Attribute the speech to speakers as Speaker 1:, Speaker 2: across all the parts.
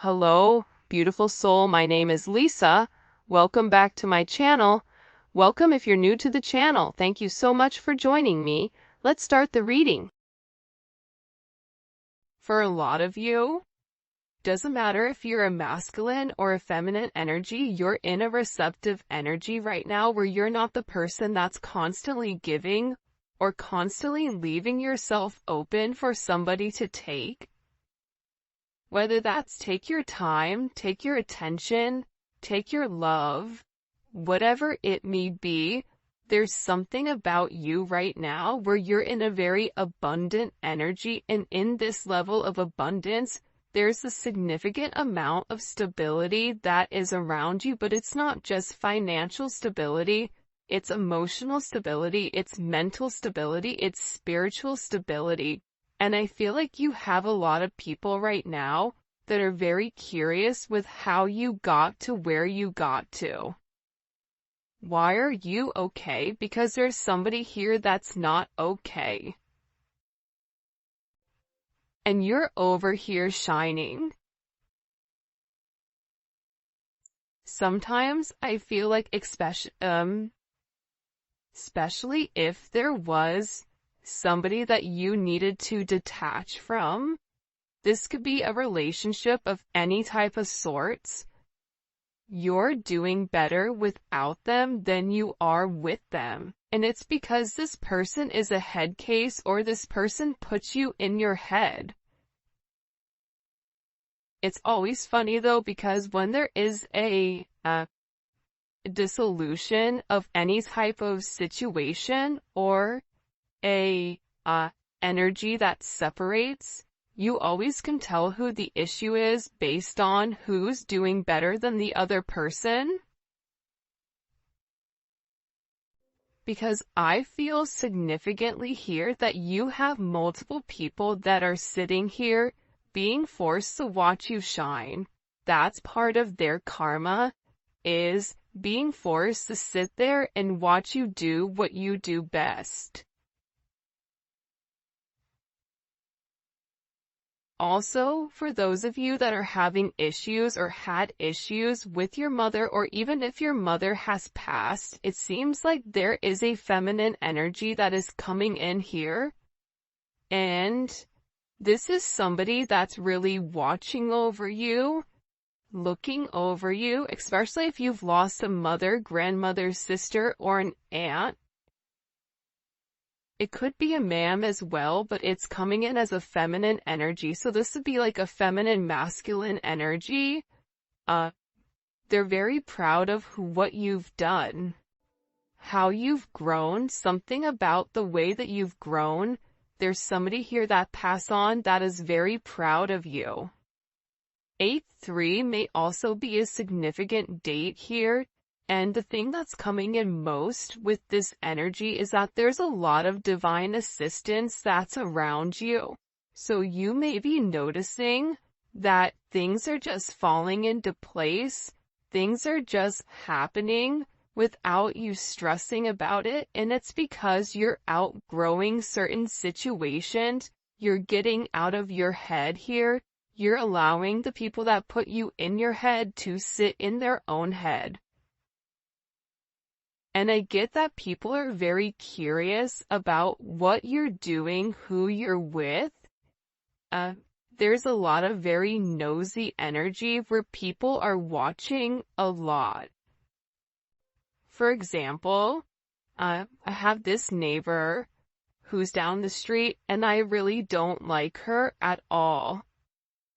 Speaker 1: Hello, beautiful soul. My name is Lisa. Welcome back to my channel. Welcome if you're new to the channel. Thank you so much for joining me. Let's start the reading. For a lot of you, doesn't matter if you're a masculine or a feminine energy, you're in a receptive energy right now where you're not the person that's constantly giving or constantly leaving yourself open for somebody to take. Whether that's take your time, take your attention, take your love, whatever it may be, there's something about you right now where you're in a very abundant energy, and in this level of abundance, there's a significant amount of stability that is around you, but it's not just financial stability, it's emotional stability, it's mental stability, it's spiritual stability. And I feel like you have a lot of people right now that are very curious with how you got to where you got to. Why are you okay? Because there's somebody here that's not okay. And you're over here shining. Sometimes I feel like especially if there was somebody that you needed to detach from. This could be a relationship of any type of sorts. You're doing better without them than you are with them. And it's because this person is a head case, or this person puts you in your head. It's always funny though, because when there is a dissolution of any type of situation or a energy that separates, you always can tell who the issue is based on who's doing better than the other person. Because I feel significantly here that you have multiple people that are sitting here being forced to watch you shine. That's part of their karma, is being forced to sit there and watch you do what you do best. Also, for those of you that are having issues or had issues with your mother, or even if your mother has passed, it seems like there is a feminine energy that is coming in here. And this is somebody that's really watching over you, looking over you, especially if you've lost a mother, grandmother, sister, or an aunt. It could be a ma'am as well, but it's coming in as a feminine energy. So this would be like a feminine masculine energy. They're very proud of what you've done, how you've grown, something about the way that you've grown. There's somebody here that passed on that is very proud of you. 8-3 may also be a significant date here. And the thing that's coming in most with this energy is that there's a lot of divine assistance that's around you. So you may be noticing that things are just falling into place. Things are just happening without you stressing about it. And it's because you're outgrowing certain situations. You're getting out of your head here. You're allowing the people that put you in your head to sit in their own head. And I get that people are very curious about what you're doing, who you're with. There's a lot of very nosy energy where people are watching a lot. For example, I have this neighbor who's down the street, and I really don't like her at all.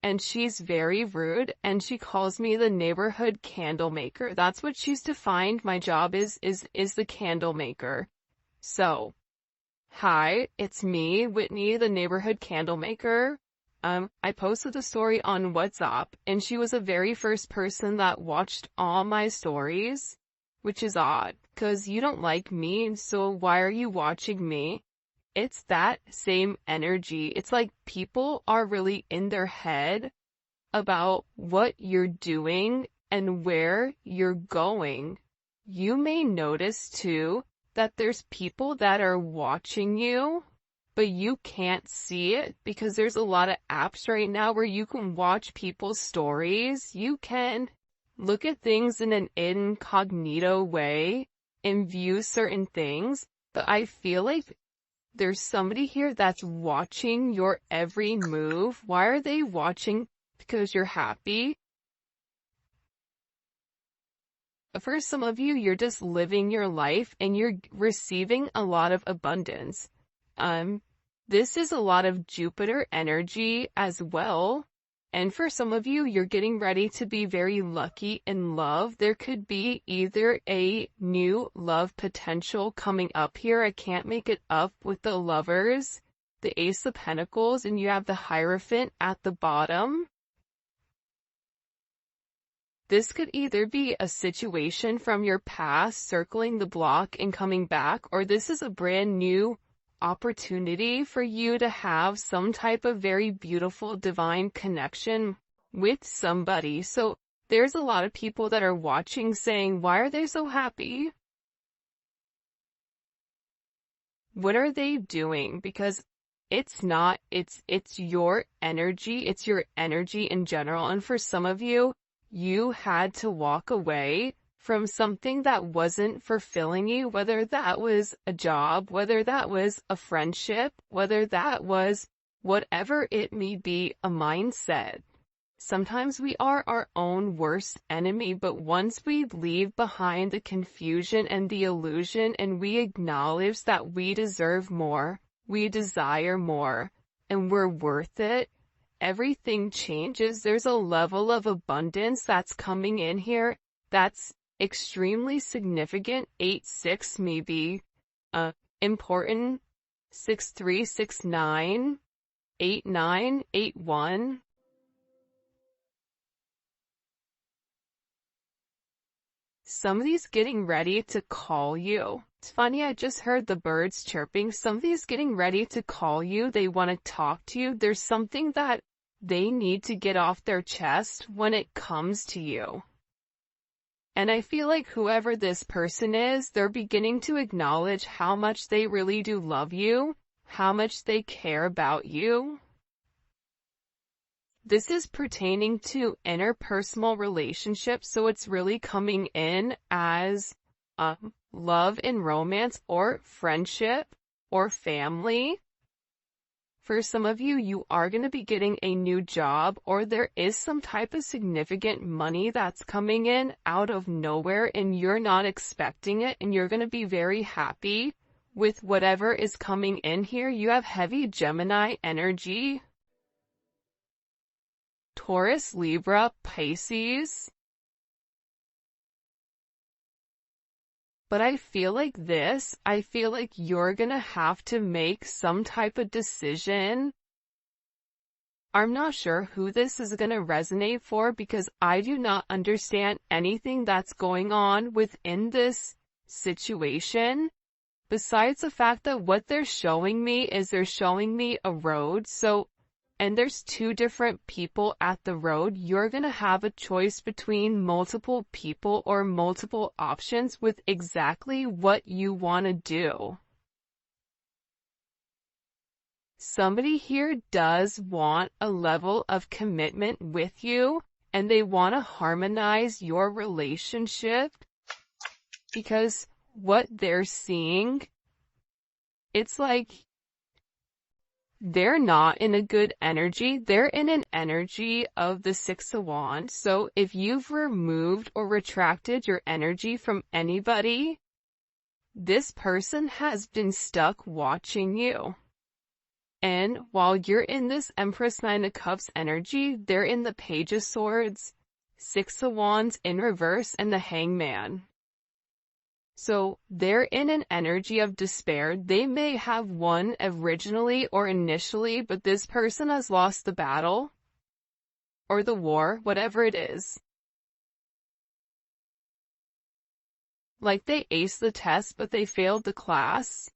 Speaker 1: And she's very rude, and she calls me the neighborhood candle maker. That's what she's defined. My job is the candle maker. So, hi, it's me, Whitney, the neighborhood candle maker. I posted a story on WhatsApp, and she was the very first person that watched all my stories, which is odd, because you don't like me, so why are you watching me? It's that same energy. It's like people are really in their head about what you're doing and where you're going. You may notice too that there's people that are watching you, but you can't see it because there's a lot of apps right now where you can watch people's stories. You can look at things in an incognito way and view certain things, but I feel like there's somebody here that's watching your every move. Why are they watching? Because you're happy. For some of you, you're just living your life and you're receiving a lot of abundance. This is a lot of Jupiter energy as well. And for some of you, you're getting ready to be very lucky in love. There could be either a new love potential coming up here. I can't make it up with the Lovers, the Ace of Pentacles, and you have the Hierophant at the bottom. This could either be a situation from your past circling the block and coming back, or this is a brand new opportunity for you to have some type of very beautiful divine connection with somebody. So there's a lot of people that are watching saying, why are they so happy? What are they doing? Because it's not, it's your energy. It's your energy in general. And for some of you, you had to walk away from something that wasn't fulfilling you, whether that was a job, whether that was a friendship, whether that was whatever it may be, a mindset. Sometimes we are our own worst enemy, but once we leave behind the confusion and the illusion and we acknowledge that we deserve more, we desire more, and we're worth it, everything changes. There's a level of abundance that's coming in here that's extremely significant. 8-6 may be important. 6-3, 6-9, 8-9, 8-1. Somebody's getting ready to call you. It's funny, I just heard the birds chirping. Somebody's getting ready to call you. They want to talk to you. There's something that they need to get off their chest when it comes to you. And I feel like whoever this person is, they're beginning to acknowledge how much they really do love you, how much they care about you. This is pertaining to interpersonal relationships, so it's really coming in as love and romance or friendship or family. For some of you, you are going to be getting a new job, or there is some type of significant money that's coming in out of nowhere and you're not expecting it, and you're going to be very happy with whatever is coming in here. You have heavy Gemini energy. Taurus, Libra, Pisces. But I feel like you're gonna have to make some type of decision. I'm not sure who this is gonna resonate for because I do not understand anything that's going on within this situation. Besides the fact that what they're showing me is they're showing me a road. And there's two different people at the road. You're going to have a choice between multiple people or multiple options with exactly what you want to do. Somebody here does want a level of commitment with you, and they want to harmonize your relationship because what they're seeing, it's like they're not in a good energy. They're in an energy of the Six of Wands. So if you've removed or retracted your energy from anybody, this person has been stuck watching you. And while you're in this Empress, Nine of Cups energy, they're in the Page of Swords, Six of Wands in reverse, and the Hangman. So they're in an energy of despair. They may have won originally or initially, but this person has lost the battle or the war, whatever it is. Like they aced the test, but they failed the class.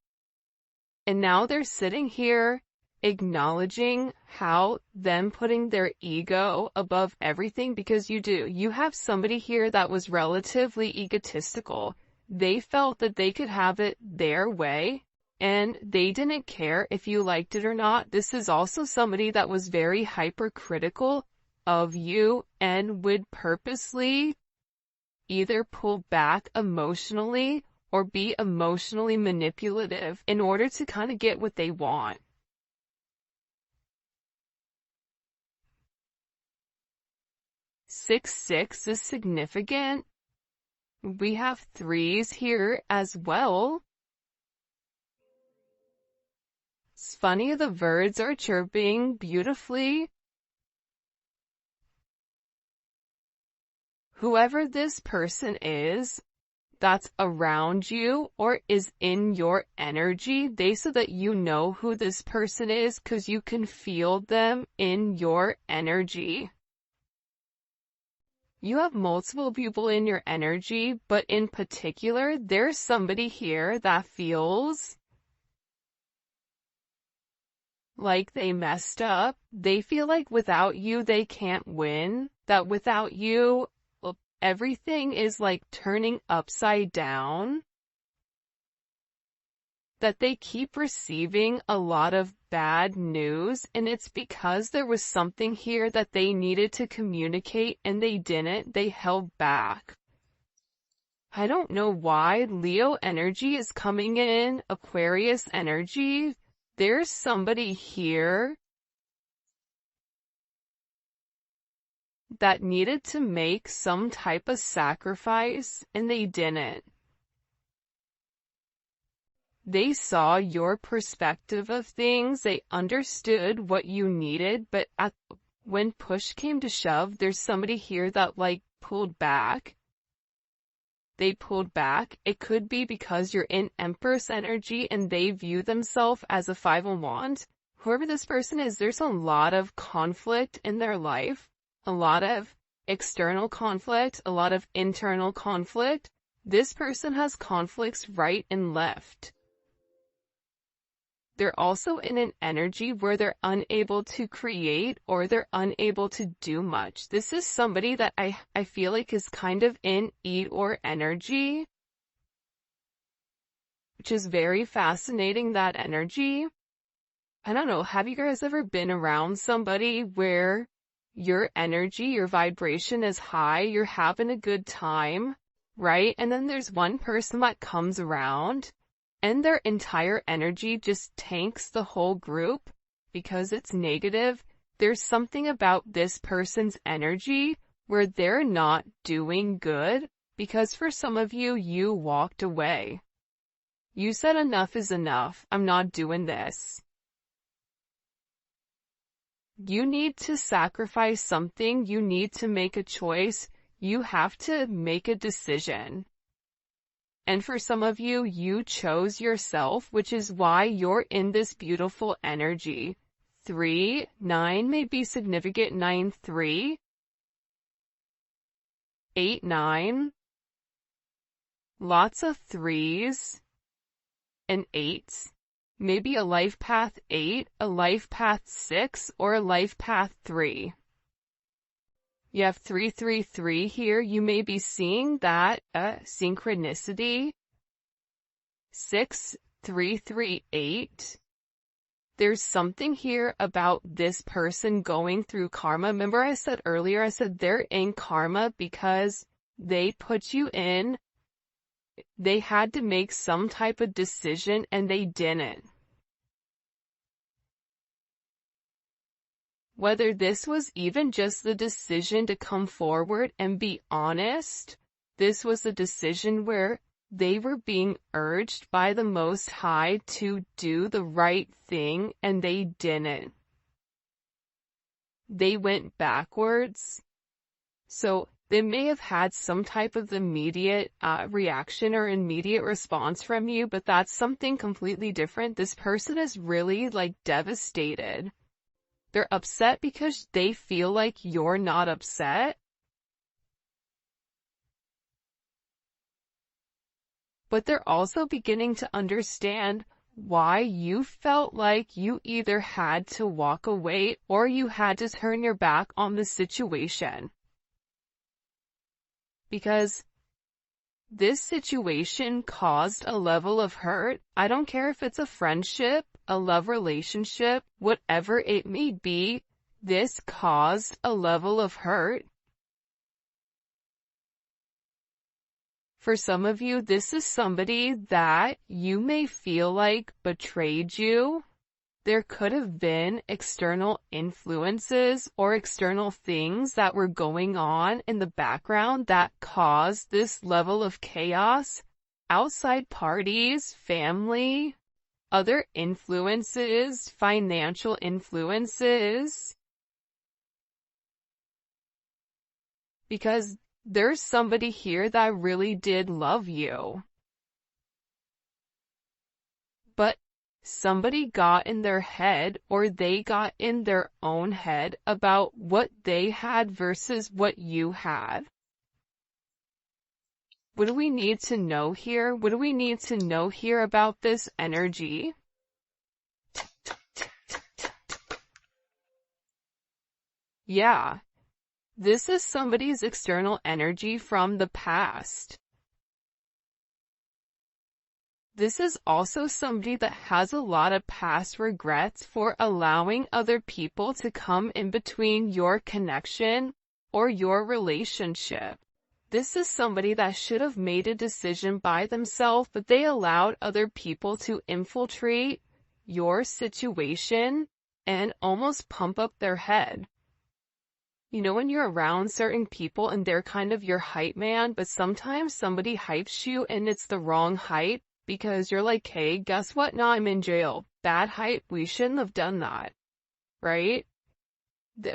Speaker 1: And now they're sitting here acknowledging how them putting their ego above everything, because you have somebody here that was relatively egotistical. They felt that they could have it their way. and they didn't care if you liked it or not. This is also somebody that was very hypercritical of you and would purposely either pull back emotionally or be emotionally manipulative in order to kind of get what they want. Six is significant. We have threes here as well. It's funny, the birds are chirping beautifully. Whoever this person is that's around you or is in your energy, so that you know who this person is because you can feel them in your energy. You have multiple people in your energy, but in particular, there's somebody here that feels like they messed up. They feel like without you, they can't win. That without you, everything is like turning upside down. That they keep receiving a lot of bad news, and it's because there was something here that they needed to communicate and they didn't. They held back. I don't know why Leo energy is coming in, Aquarius energy. There's somebody here that needed to make some type of sacrifice and they didn't. They saw your perspective of things, they understood what you needed, but when push came to shove, there's somebody here that like pulled back. They pulled back. It could be because you're in Empress energy and they view themselves as a Five of Wands. Whoever this person is, there's a lot of conflict in their life, a lot of external conflict, a lot of internal conflict. This person has conflicts right and left. They're also in an energy where they're unable to create or they're unable to do much. This is somebody that I feel like is kind of in Eeyore energy, which is very fascinating, that energy. I don't know, have you guys ever been around somebody where your energy, your vibration is high, you're having a good time, right? And then there's one person that comes around and their entire energy just tanks the whole group because it's negative. There's something about this person's energy where they're not doing good because for some of you, you walked away. You said enough is enough. I'm not doing this. You need to sacrifice something. You need to make a choice. You have to make a decision. And for some of you, you chose yourself, which is why you're in this beautiful energy. 3, 9 may be significant. 9, 3, 8, 9. Lots of 3s and 8s. Maybe a life path 8, a life path 6, or a life path 3. You have 333 here. You may be seeing that synchronicity. 6338. There's something here about this person going through karma. Remember I said earlier, I said they're in karma because they put you in. They had to make some type of decision and they didn't. Whether this was even just the decision to come forward and be honest, this was a decision where they were being urged by the Most High to do the right thing and they didn't. They went backwards. So they may have had some type of immediate reaction or immediate response from you, but that's something completely different. This person is really like devastated. They're upset because they feel like you're not upset. But they're also beginning to understand why you felt like you either had to walk away or you had to turn your back on the situation. Because This situation caused a level of hurt. I don't care if it's a friendship, a love relationship, whatever it may be, this caused a level of hurt. For some of you, this is somebody that you may feel like betrayed you. There could have been external influences or external things that were going on in the background that caused this level of chaos. Outside parties, family, other influences, financial influences. Because there's somebody here that really did love you. But somebody got in their head, or they got in their own head about what they had versus what you had. What do we need to know here? What do we need to know here about this energy? Yeah. This is somebody's external energy from the past. This is also somebody that has a lot of past regrets for allowing other people to come in between your connection or your relationship. This is somebody that should have made a decision by themselves, but they allowed other people to infiltrate your situation and almost pump up their head. You know, when you're around certain people and they're kind of your hype man, but sometimes somebody hypes you and it's the wrong hype because you're like, hey, guess what? Now I'm in jail. Bad hype. We shouldn't have done that. Right?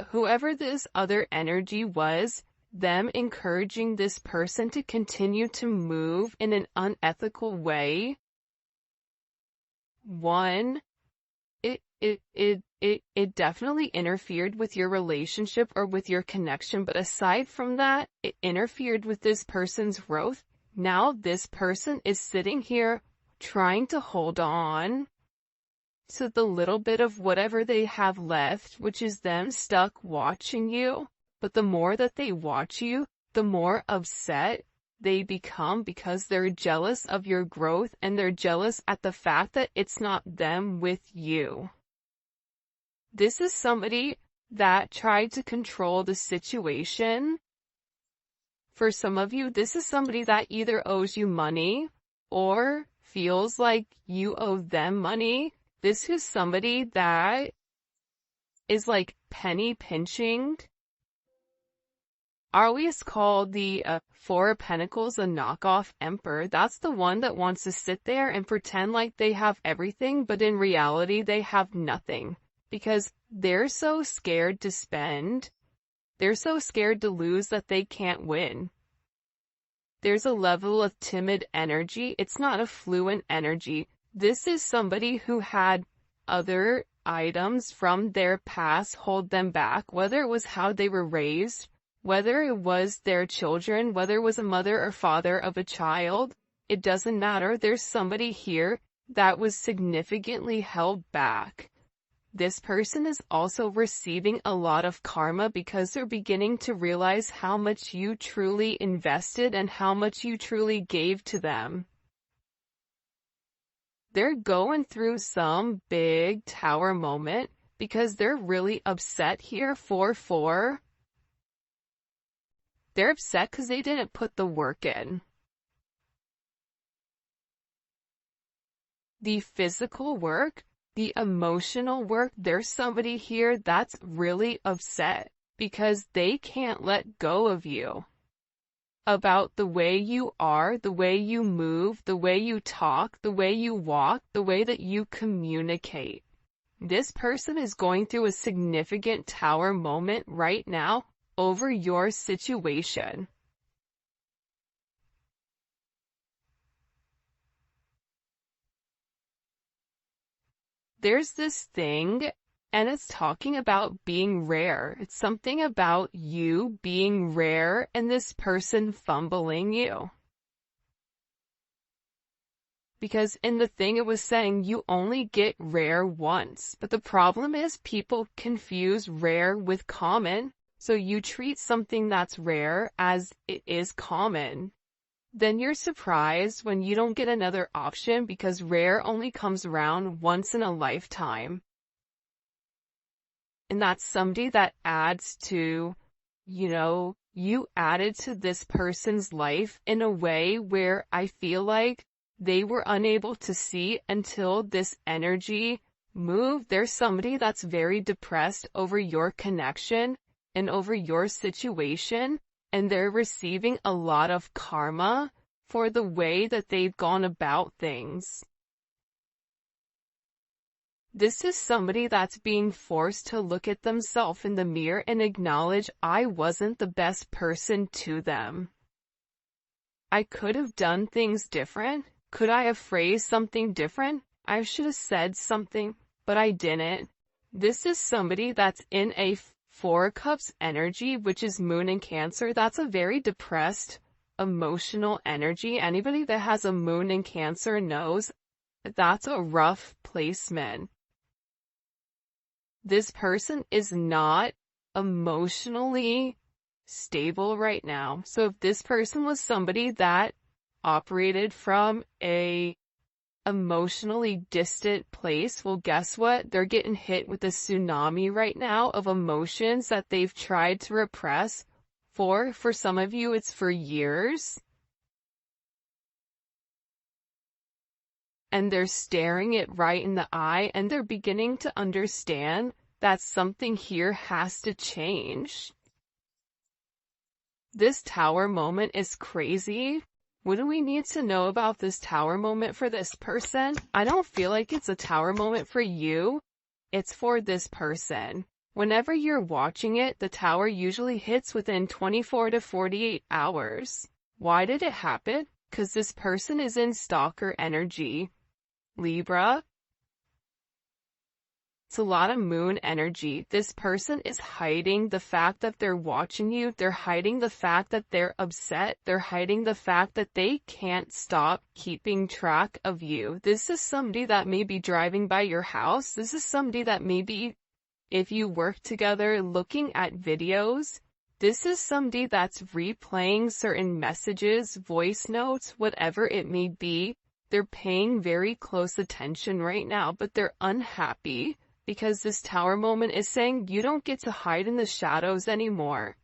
Speaker 1: Whoever this other energy was, them encouraging this person to continue to move in an unethical way. One, it definitely interfered with your relationship or with your connection, but aside from that, it interfered with this person's growth. Now this person is sitting here trying to hold on to the little bit of whatever they have left, which is them stuck watching you. But the more that they watch you, the more upset they become because they're jealous of your growth and they're jealous at the fact that it's not them with you. This is somebody that tried to control the situation. For some of you, this is somebody that either owes you money or feels like you owe them money. This is somebody that is like penny pinching. I always call the Four of Pentacles a knockoff emperor. That's the one that wants to sit there and pretend like they have everything, but in reality they have nothing. Because they're so scared to spend. They're so scared to lose that they can't win. There's a level of timid energy. It's not a fluent energy. This is somebody who had other items from their past hold them back, whether it was how they were raised, whether it was their children, whether it was a mother or father of a child. It doesn't matter. There's somebody here that was significantly held back. This person is also receiving a lot of karma because they're beginning to realize how much you truly invested and how much you truly gave to them. They're going through some big tower moment because they're really upset here. 4-4. They're upset because they didn't put the work in. The physical work, the emotional work, there's somebody here that's really upset because they can't let go of you. About the way you are, the way you move, the way you talk, the way you walk, the way that you communicate. This person is going through a significant tower moment right now over your situation. There's this thing, and it's talking about being rare. It's something about you being rare and this person fumbling you. Because in the thing it was saying you only get rare once. But the problem is people confuse rare with common. So you treat something that's rare as it is common. then you're surprised when you don't get another option, because rare only comes around once in a lifetime. And that's somebody that adds to, you added to this person's life in a way where I feel like they were unable to see until this energy moved. There's somebody that's very depressed over your connection and over your situation, and they're receiving a lot of karma for the way that they've gone about things. This is somebody that's being forced to look at themselves in the mirror and acknowledge, I wasn't the best person to them. I could have done things different. Could I have phrased something different? I should have said something, but I didn't. This is somebody that's in a Four of Cups energy, which is Moon in Cancer. That's a very depressed, emotional energy. Anybody that has a Moon in Cancer knows that's a rough placement. This person is not emotionally stable right now. So if this person was somebody that operated from a emotionally distant place, well, guess what? They're getting hit with a tsunami right now of emotions that they've tried to repress for some of you, it's for years. And they're staring it right in the eye, and they're beginning to understand that something here has to change. This Tower moment is crazy. What do we need to know about this Tower moment for this person? I don't feel like it's a Tower moment for you. It's for this person. Whenever you're watching it, the Tower usually hits within 24 to 48 hours. Why did it happen? Because this person is in stalker energy. Libra. It's a lot of moon energy. This person is hiding the fact that they're watching you. They're hiding the fact that they're upset. They're hiding the fact that they can't stop keeping track of you. This is somebody that may be driving by your house. This is somebody that maybe, if you work together, looking at videos. This is somebody that's replaying certain messages, voice notes, whatever it may be. They're paying very close attention right now, but they're unhappy because this Tower moment is saying you don't get to hide in the shadows anymore.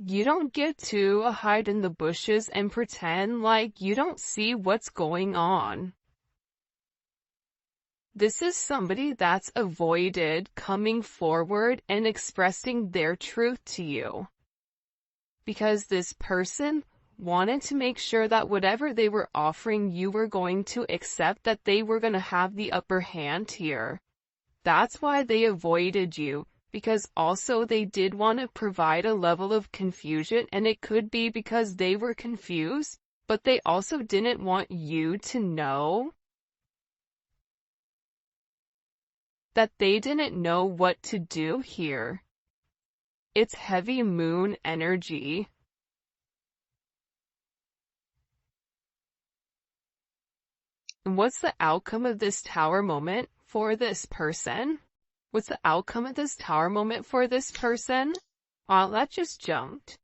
Speaker 1: You don't get to hide in the bushes and pretend like you don't see what's going on. This is somebody that's avoided coming forward and expressing their truth to you. Because this person wanted to make sure that whatever they were offering you were going to accept, that they were going to have the upper hand here. That's why they avoided you, because also they did want to provide a level of confusion, and it could be because they were confused, but they also didn't want you to know that they didn't know what to do here. It's heavy moon energy. And what's the outcome of this Tower moment for this person? What's the outcome of this Tower moment for this person? Well, that just jumped.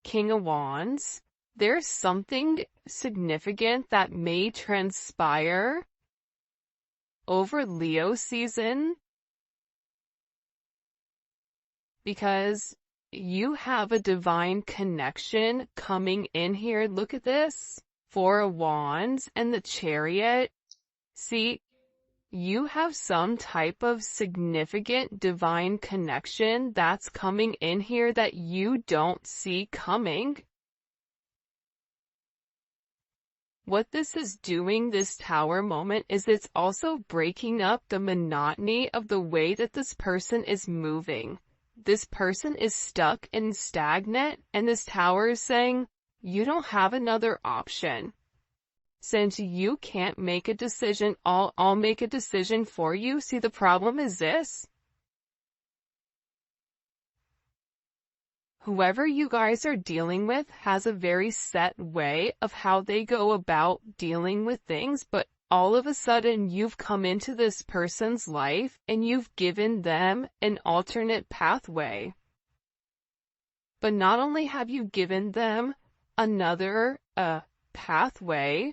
Speaker 1: King of Wands. There's something significant that may transpire over Leo season, because you have a divine connection coming in here. Look at this. Four of Wands and the Chariot. See, you have some type of significant divine connection that's coming in here that you don't see coming. What this is doing, this Tower moment, is it's also breaking up the monotony of the way that this person is moving. This person is stuck and stagnant, and this Tower is saying, you don't have another option. Since you can't make a decision, I'll make a decision for you. See, the problem is this. Whoever you guys are dealing with has a very set way of how they go about dealing with things, but all of a sudden you've come into this person's life and you've given them an alternate pathway. But not only have you given them another pathway,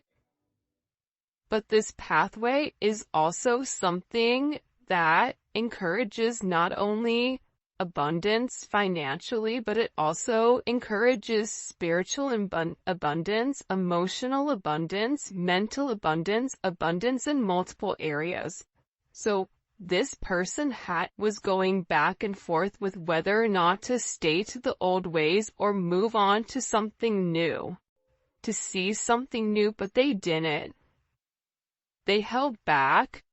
Speaker 1: but this pathway is also something that encourages not only abundance financially, but it also encourages spiritual abundance, emotional abundance, mental abundance, abundance in multiple areas. So this person was going back and forth with whether or not to stay to the old ways or move on to something new, to see something new, but they didn't. They held back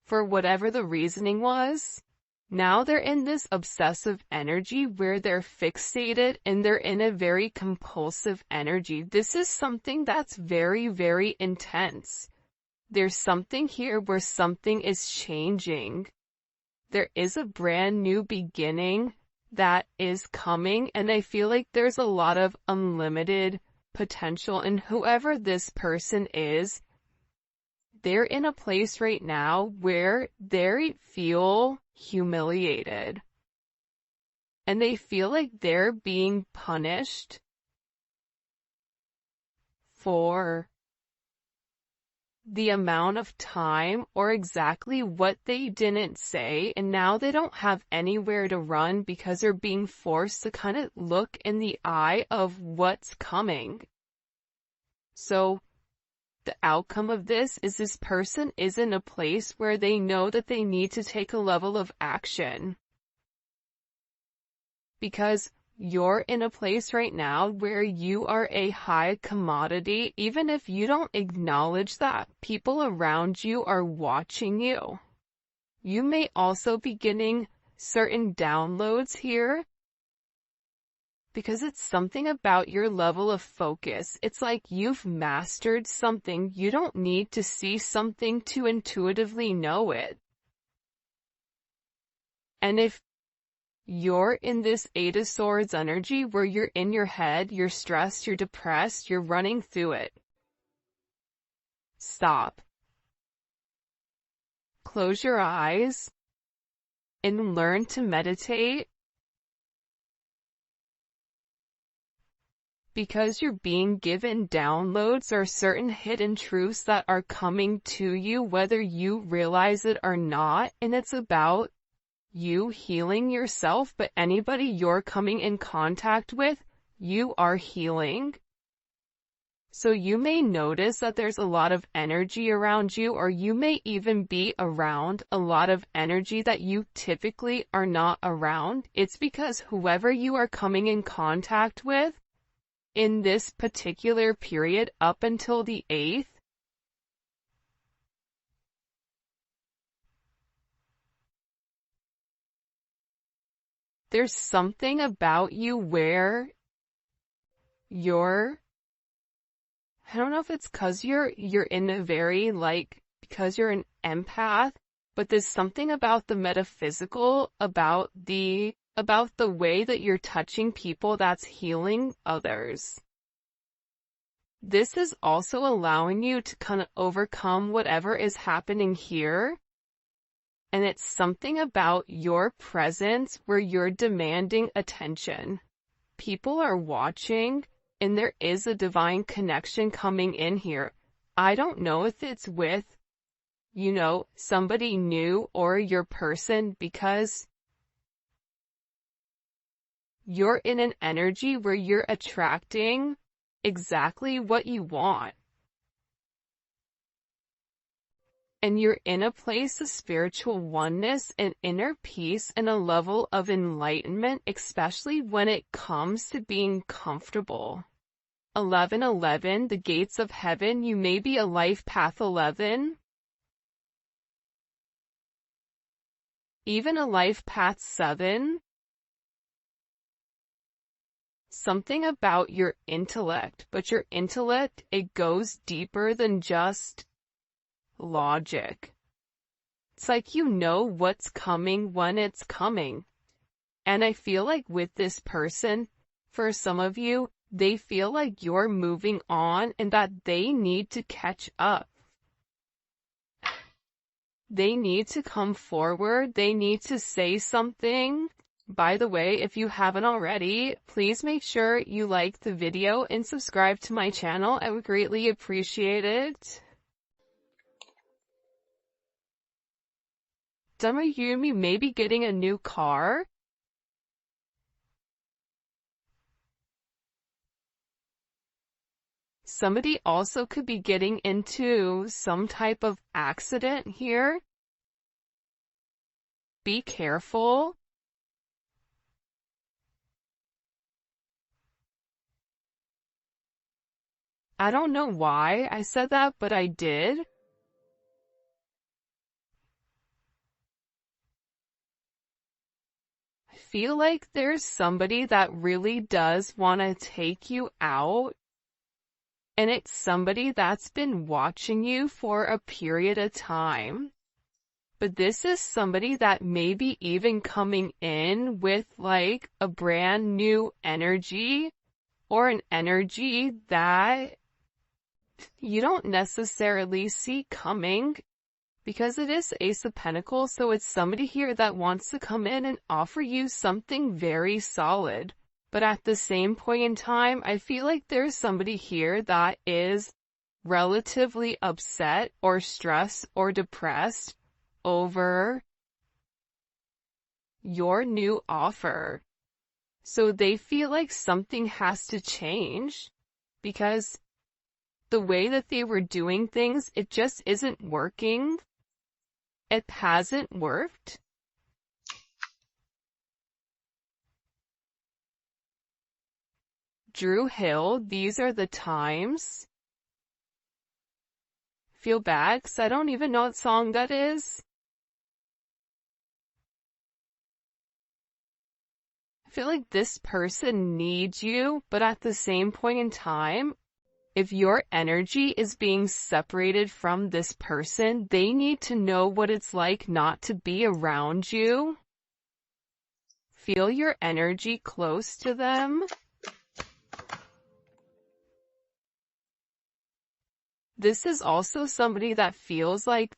Speaker 1: for whatever the reasoning was. Now they're in this obsessive energy where they're fixated and they're in a very compulsive energy. This is something that's very, very intense. There's something here where something is changing. There is a brand new beginning that is coming, and I feel like there's a lot of unlimited potential in whoever this person is. They're in a place right now where they feel humiliated. And they feel like they're being punished for the amount of time or exactly what they didn't say, and now they don't have anywhere to run because they're being forced to kind of look in the eye of what's coming. So the outcome of this person is in a place where they know that they need to take a level of action. Because you're in a place right now where you are a high commodity. Even if you don't acknowledge that, people around you are watching you. You may also be getting certain downloads here, because it's something about your level of focus. It's like you've mastered something. You don't need to see something to intuitively know it. And if you're in this Eight of Swords energy where you're in your head, you're stressed, you're depressed, you're running through it, stop. Close your eyes and learn to meditate. Because you're being given downloads or certain hidden truths that are coming to you, whether you realize it or not, and it's about you healing yourself, but anybody you're coming in contact with, you are healing. So you may notice that there's a lot of energy around you, or you may even be around a lot of energy that you typically are not around. It's because whoever you are coming in contact with in this particular period up until the 8th, there's something about you where I don't know if it's because you're in a very, because you're an empath, but there's something about the metaphysical, about the way that you're touching people that's healing others. This is also allowing you to kind of overcome whatever is happening here. And it's something about your presence where you're demanding attention. People are watching, and there is a divine connection coming in here. I don't know if it's with, somebody new or your person, because you're in an energy where you're attracting exactly what you want. And you're in a place of spiritual oneness and inner peace and a level of enlightenment, especially when it comes to being comfortable. 1111, the gates of heaven. You may be a life path 11. Even a life path 7. Something about your intellect, but your intellect, it goes deeper than just logic. It's like you know what's coming when it's coming. And I feel like with this person, for some of you, they feel like you're moving on and that they need to catch up. They need to come forward. They need to say something. By the way, if you haven't already, please make sure you like the video and subscribe to my channel. I would greatly appreciate it. Some of you may be getting a new car. Somebody also could be getting into some type of accident here. Be careful. I don't know why I said that, but I did. I feel like there's somebody that really does want to take you out. And it's somebody that's been watching you for a period of time. But this is somebody that may be even coming in with like a brand new energy or an energy that you don't necessarily see coming because it is Ace of Pentacles. So it's somebody here that wants to come in and offer you something very solid. But at the same point in time, I feel like there's somebody here that is relatively upset or stressed or depressed over your new offer. So they feel like something has to change because the way that they were doing things, it just isn't working. It hasn't worked. Drew Hill, these are the times. Feel bad because I don't even know what song that is. I feel like this person needs you, but at the same point in time, if your energy is being separated from this person, they need to know what it's like not to be around you. Feel your energy close to them. This is also somebody that feels like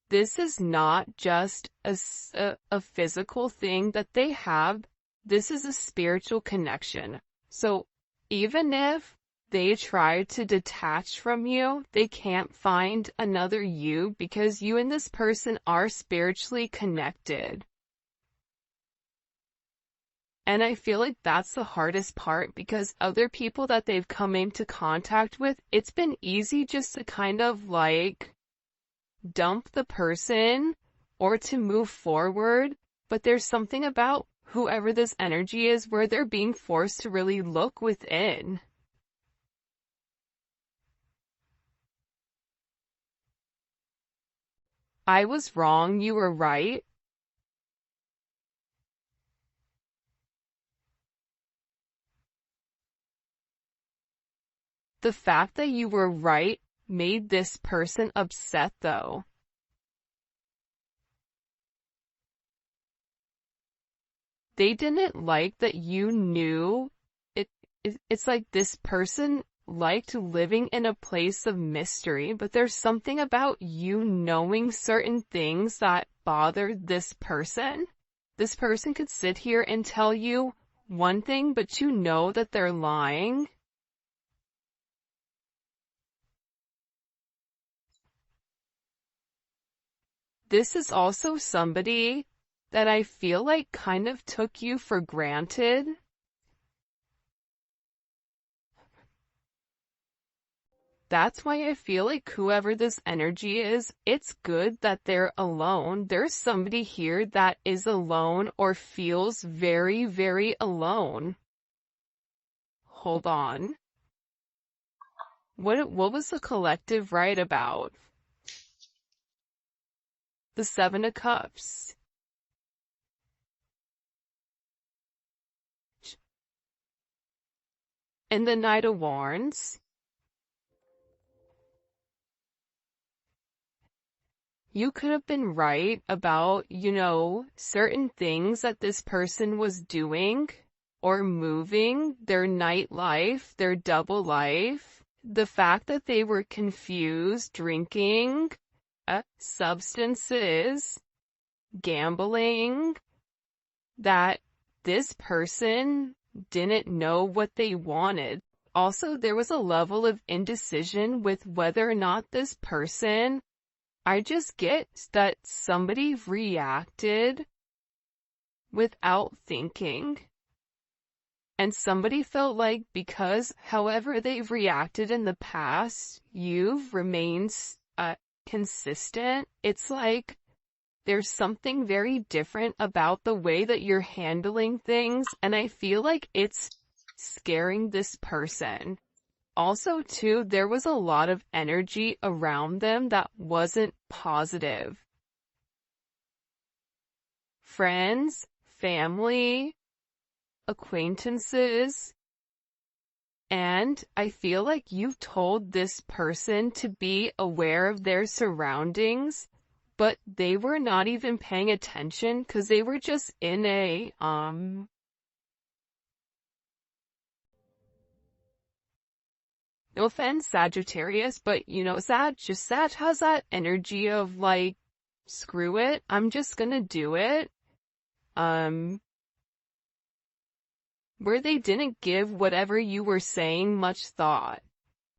Speaker 1: this is not just a physical thing that they have. This is a spiritual connection. So even if they try to detach from you, they can't find another you because you and this person are spiritually connected. And I feel like that's the hardest part because other people that they've come into contact with, it's been easy just to kind of like dump the person or to move forward. But there's something about whoever this energy is where they're being forced to really look within. I was wrong, you were right. The fact that you were right made this person upset though. They didn't like that you knew it. It's like this person liked living in a place of mystery, but there's something about you knowing certain things that bothered this person. This person could sit here and tell you one thing, but you know that they're lying. This is also somebody that I feel like kind of took you for granted. That's why I feel like whoever this energy is, it's good that they're alone. There's somebody here that is alone or feels very, very alone. Hold on. What was the collective right about? The Seven of Cups. And the Knight of Wands. You could have been right about, certain things that this person was doing, or moving, their nightlife, their double life, the fact that they were confused, drinking, substances, gambling, that this person didn't know what they wanted. Also, there was a level of indecision with whether or not this person, I just get that somebody reacted without thinking. And somebody felt like because however they've reacted in the past, you've remained consistent. It's like there's something very different about the way that you're handling things, and I feel like it's scaring this person. Also, too, there was a lot of energy around them that wasn't positive. Friends, family, acquaintances, and I feel like you've told this person to be aware of their surroundings, but they were not even paying attention because they were just in a, no offense, Sagittarius, but you know, Sag has that energy of like, screw it, I'm just gonna do it. Where they didn't give whatever you were saying much thought.